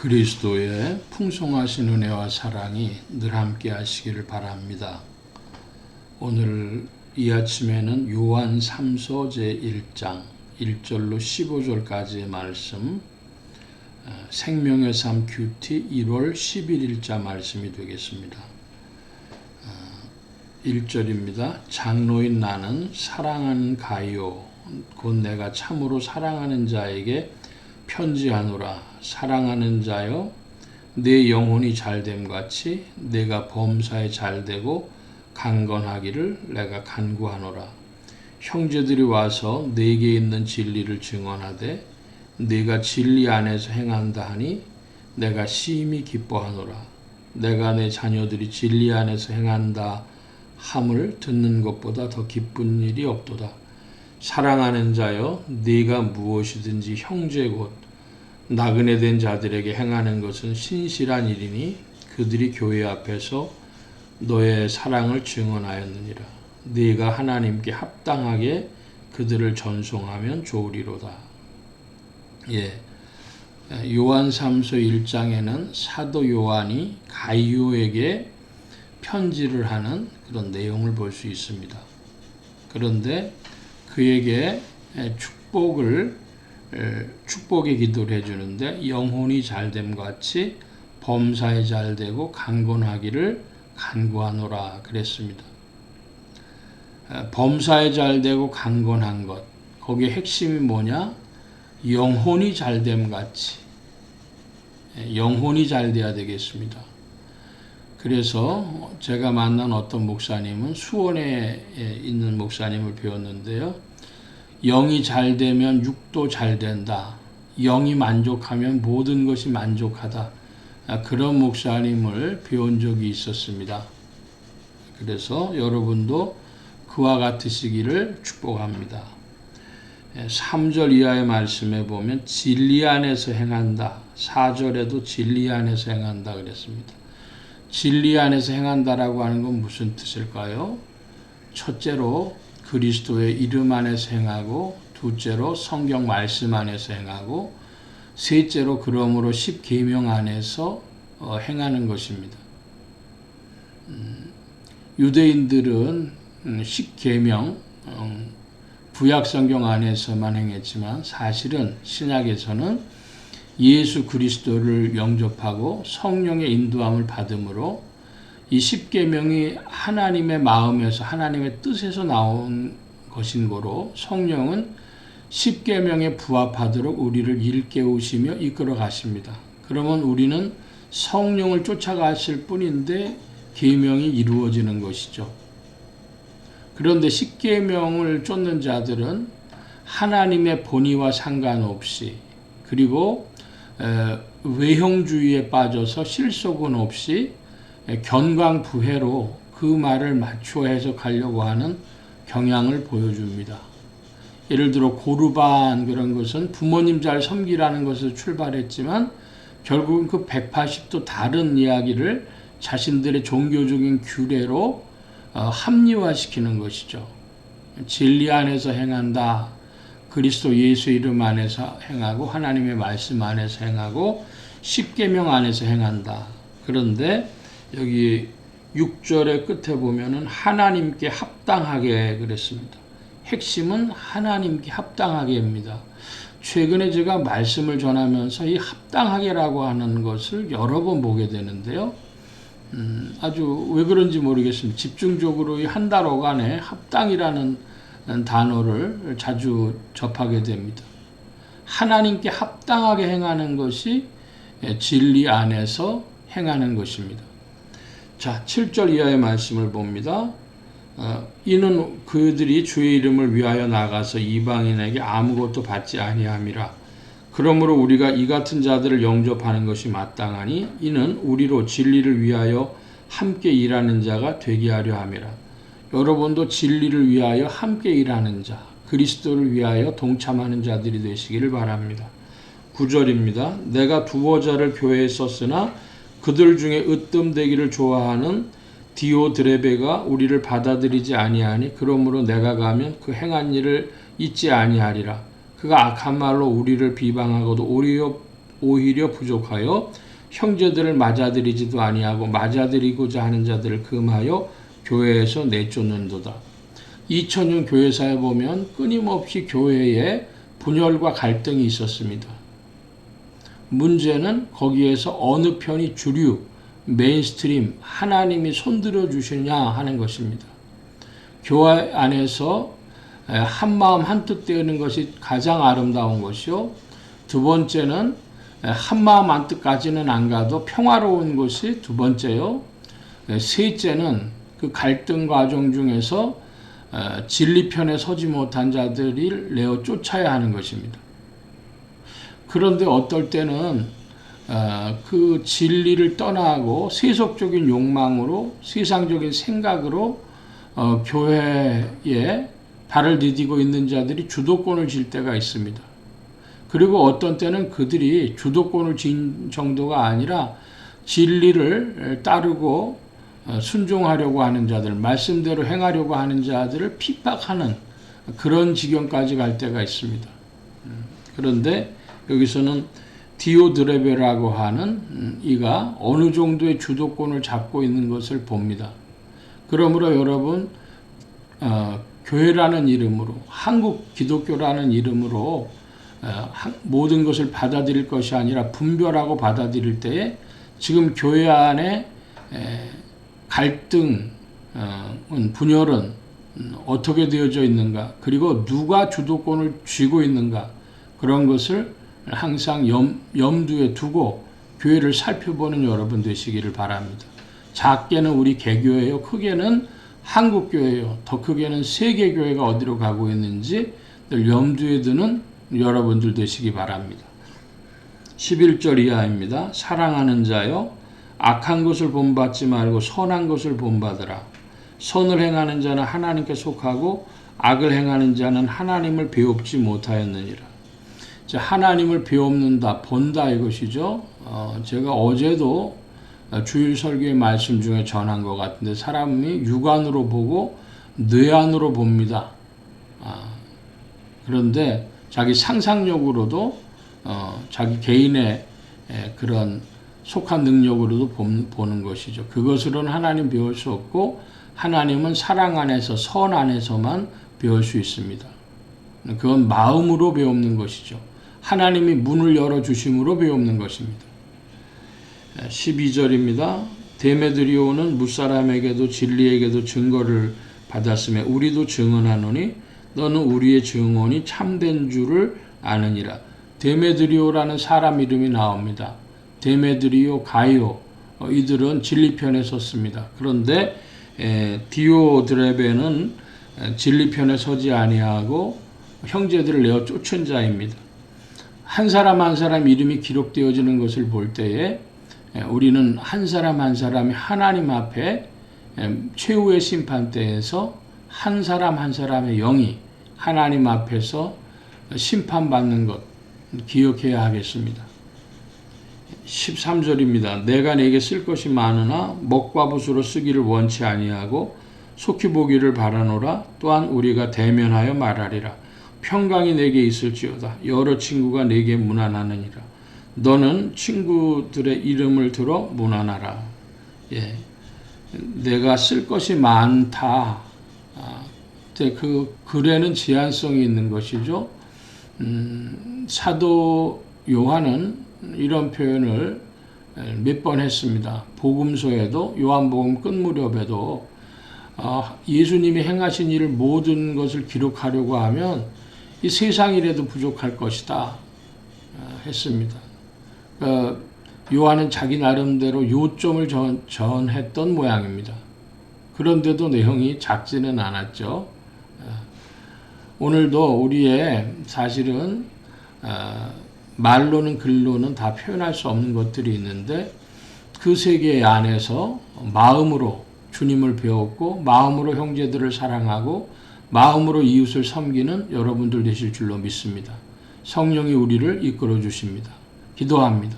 그리스도의 풍성하신 은혜와 사랑이 늘 함께 하시기를 바랍니다. 오늘 이 아침에는 요한 3서 제1장 1절로 15절까지의 말씀, 생명의 삶 큐티 1월 11일자 말씀이 되겠습니다. 1절입니다. 장로인 나는 사랑하는 가이오 곧 내가 참으로 사랑하는 자에게 편지하노라. 사랑하는 자여, 내 영혼이 잘됨같이 내가 범사에 잘되고 강건하기를 내가 간구하노라. 형제들이 와서 내게 있는 진리를 증언하되 내가 진리 안에서 행한다 하니 내가 심히 기뻐하노라. 내가 내 자녀들이 진리 안에서 행한다 함을 듣는 것보다 더 기쁜 일이 없도다. 사랑하는 자여, 네가 무엇이든지 형제 곧 나그네 된 자들에게 행하는 것은 신실한 일이니 그들이 교회 앞에서 너의 사랑을 증언하였느니라. 네가 하나님께 합당하게 그들을 전송하면 좋으리로다. 요한 3서 1장에는 사도 요한이 가이오에게 편지를 하는 그런 내용을 볼 수 있습니다. 그런데 그에게 축복의 기도를 해주는데 영혼이 잘됨 같이 범사에 잘되고 강건하기를 간구하노라 그랬습니다. 범사에 잘되고 강건한 것, 거기에 핵심이 뭐냐? 영혼이 잘됨 같이 영혼이 잘돼야 되겠습니다. 그래서 제가 만난 어떤 목사님은 수원에 있는 목사님을 배웠는데요. 영이 잘 되면 육도 잘 된다. 영이 만족하면 모든 것이 만족하다. 그런 목사님을 배운 적이 있었습니다. 그래서 여러분도 그와 같으시기를 축복합니다. 3절 이하의 말씀에 보면 진리 안에서 행한다. 4절에도 진리 안에서 행한다 그랬습니다. 진리 안에서 행한다라고 하는 건 무슨 뜻일까요? 첫째로 그리스도의 이름 안에서 행하고, 둘째로 성경 말씀 안에서 행하고, 셋째로 그러므로 십계명 안에서 행하는 것입니다. 유대인들은 십계명 구약 성경 안에서만 행했지만 사실은 신약에서는 예수 그리스도를 영접하고 성령의 인도함을 받음으로 이 십계명이 하나님의 마음에서 하나님의 뜻에서 나온 것인 거로 성령은 십계명에 부합하도록 우리를 일깨우시며 이끌어 가십니다. 그러면 우리는 성령을 쫓아가실 뿐인데 계명이 이루어지는 것이죠. 그런데 십계명을 쫓는 자들은 하나님의 본의와 상관없이 그리고 외형주의에 빠져서 실속은 없이 견광부회로 그 말을 맞춰 해석하려고 하는 경향을 보여줍니다. 예를 들어 고르반 그런 것은 부모님 잘 섬기라는 것을 출발했지만 결국은 그 180도 다른 이야기를 자신들의 종교적인 규례로 합리화시키는 것이죠. 진리 안에서 행한다. 그리스도 예수 이름 안에서 행하고 하나님의 말씀 안에서 행하고 십계명 안에서 행한다. 그런데 여기 6절의 끝에 보면은 하나님께 합당하게 그랬습니다. 핵심은 하나님께 합당하게입니다. 최근에 제가 말씀을 전하면서 이 합당하게라고 하는 것을 여러 번 보게 되는데요. 아주 왜 그런지 모르겠습니다. 집중적으로 이 한 달여간에 합당이라는 단어를 자주 접하게 됩니다. 하나님께 합당하게 행하는 것이 진리 안에서 행하는 것입니다. 자, 7절 이하의 말씀을 봅니다. 이는 그들이 주의 이름을 위하여 나가서 이방인에게 아무것도 받지 아니함이라. 그러므로 우리가 이 같은 자들을 영접하는 것이 마땅하니 이는 우리로 진리를 위하여 함께 일하는 자가 되게 하려 함이라. 여러분도 진리를 위하여 함께 일하는 자, 그리스도를 위하여 동참하는 자들이 되시기를 바랍니다. 9절입니다. 내가 두어 자를 교회에 썼으나 그들 중에 으뜸되기를 좋아하는 디오드레베가 우리를 받아들이지 아니하니 그러므로 내가 가면 그 행한 일을 잊지 아니하리라. 그가 악한 말로 우리를 비방하고도 오히려 오히려 부족하여 형제들을 맞아들이지도 아니하고 맞아들이고자 하는 자들을 금하여 교회에서 내쫓는도다. 2000년 교회사에 보면 끊임없이 교회에 분열과 갈등이 있었습니다. 문제는 거기에서 어느 편이 주류, 메인스트림, 하나님이 손들어 주시냐 하는 것입니다. 교회 안에서 한마음 한뜻 되는 것이 가장 아름다운 것이요. 두 번째는 한마음 한뜻까지는 안 가도 평화로운 것이 두 번째요. 셋째는 그 갈등 과정 중에서 진리 편에 서지 못한 자들을 내어 쫓아야 하는 것입니다. 그런데 어떨 때는 그 진리를 떠나고 세속적인 욕망으로 세상적인 생각으로 교회에 발을 디디고 있는 자들이 주도권을 쥘 때가 있습니다. 그리고 어떤 때는 그들이 주도권을 쥔 정도가 아니라 진리를 따르고 순종하려고 하는 자들, 말씀대로 행하려고 하는 자들을 핍박하는 그런 지경까지 갈 때가 있습니다. 그런데 여기서는 디오드레베라고 하는 이가 어느 정도의 주도권을 잡고 있는 것을 봅니다. 그러므로 여러분 교회라는 이름으로 한국 기독교라는 이름으로 모든 것을 받아들일 것이 아니라 분별하고 받아들일 때에 지금 교회 안에 갈등, 분열은 어떻게 되어져 있는가, 그리고 누가 주도권을 쥐고 있는가, 그런 것을 항상 염두에 두고 교회를 살펴보는 여러분 되시기를 바랍니다. 작게는 우리 개교회요, 크게는 한국교회요, 더 크게는 세계교회가 어디로 가고 있는지 늘 염두에 두는 여러분들 되시기 바랍니다. 11절 이하입니다. 사랑하는 자여, 악한 것을 본받지 말고 선한 것을 본받으라. 선을 행하는 자는 하나님께 속하고 악을 행하는 자는 하나님을 배웁지 못하였느니라. 하나님을 배웁는다, 본다 이것이죠. 제가 어제도 주일 설교의 말씀 중에 전한 것 같은데 사람이 육안으로 보고 뇌안으로 봅니다. 그런데 자기 상상력으로도 자기 개인의 그런 속한 능력으로도 보는 것이죠. 그것으로는 하나님 배울 수 없고 하나님은 사랑 안에서 선 안에서만 배울 수 있습니다. 그건 마음으로 배우는 것이죠. 하나님이 문을 열어주심으로 배우는 것입니다. 12절입니다. 데메드리오는 무사람에게도 진리에게도 증거를 받았으며 우리도 증언하노니 너는 우리의 증언이 참된 줄을 아느니라. 데메드리오라는 사람 이름이 나옵니다. 데메드리오, 가이오 이들은 진리편에 섰습니다. 그런데 디오드레베는 진리편에 서지 아니하고 형제들을 내어 쫓은 자입니다. 한 사람 한 사람 이름이 기록되어지는 것을 볼 때에 우리는 한 사람 한 사람이 하나님 앞에 최후의 심판대에서 한 사람 한 사람의 영이 하나님 앞에서 심판받는 것 기억해야 하겠습니다. 13절입니다. 내가 내게 쓸 것이 많으나 먹과 붓으로 쓰기를 원치 아니하고 속히 보기를 바라노라. 또한 우리가 대면하여 말하리라. 평강이 내게 있을지어다. 여러 친구가 내게 문안하느니라. 너는 친구들의 이름을 들어 문안하라. 내가 쓸 것이 많다. 그 글에는 제한성이 있는 것이죠. 사도 요한은 이런 표현을 몇 번 했습니다. 복음서에도 요한복음 끝 무렵에도 예수님이 행하신 일 모든 것을 기록하려고 하면 이 세상이라도 부족할 것이다 했습니다. 요한은 자기 나름대로 요점을 전했던 모양입니다. 그런데도 내용이 작지는 않았죠. 오늘도 우리의 사실은 말로는 글로는 다 표현할 수 없는 것들이 있는데 그 세계 안에서 마음으로 주님을 배웠고 마음으로 형제들을 사랑하고 마음으로 이웃을 섬기는 여러분들 되실 줄로 믿습니다. 성령이 우리를 이끌어 주십니다. 기도합니다.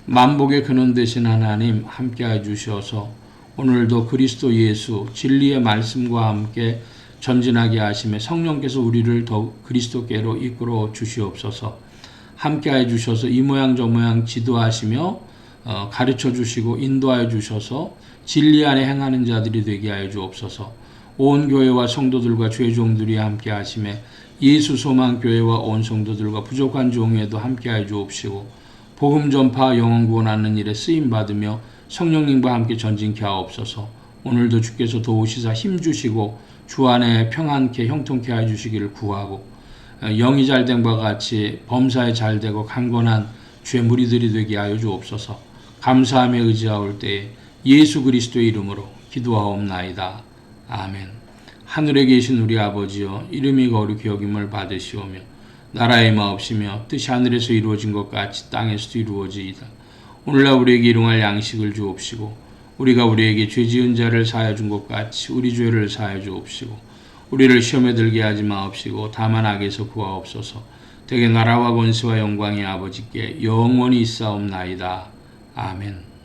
만복의 근원 되신 하나님 함께해 주셔서 오늘도 그리스도 예수 진리의 말씀과 함께 전진하게 하시며 성령께서 우리를 더욱 그리스도께로 이끌어 주시옵소서. 함께해 주셔서 이 모양 저 모양 지도하시며 가르쳐 주시고 인도하여 주셔서 진리 안에 행하는 자들이 되게 하여 주옵소서. 온 교회와 성도들과 주의 종들이 함께 하심에 예수 소망 교회와 온 성도들과 부족한 종에도 함께 하여 주옵시고 복음 전파 영혼 구원하는 일에 쓰임 받으며 성령님과 함께 전진케 하옵소서. 오늘도 주께서 도우시사 힘 주시고 주 안에 평안케 형통케 해 주시기를 구하고 영이 잘된 바와 같이 범사에 잘되고 강건한 주의 무리들이 되게 하여 주옵소서. 감사하며 의지하올 때에 예수 그리스도의 이름으로 기도하옵나이다. 아멘. 하늘에 계신 우리 아버지여, 이름이 거룩히 여김을 받으시오며 나라의 마옵시며 뜻이 하늘에서 이루어진 것 같이 땅에서도 이루어지이다. 오늘날 우리에게 일용할 양식을 주옵시고 우리가 우리에게 죄 지은 자를 사하여 준 것 같이 우리 죄를 사하여 주옵시고 우리를 시험에 들게 하지 마옵시고 다만 악에서 구하옵소서. 대개 나라와 권세와 영광이 아버지께 영원히 있사옵나이다. 아멘.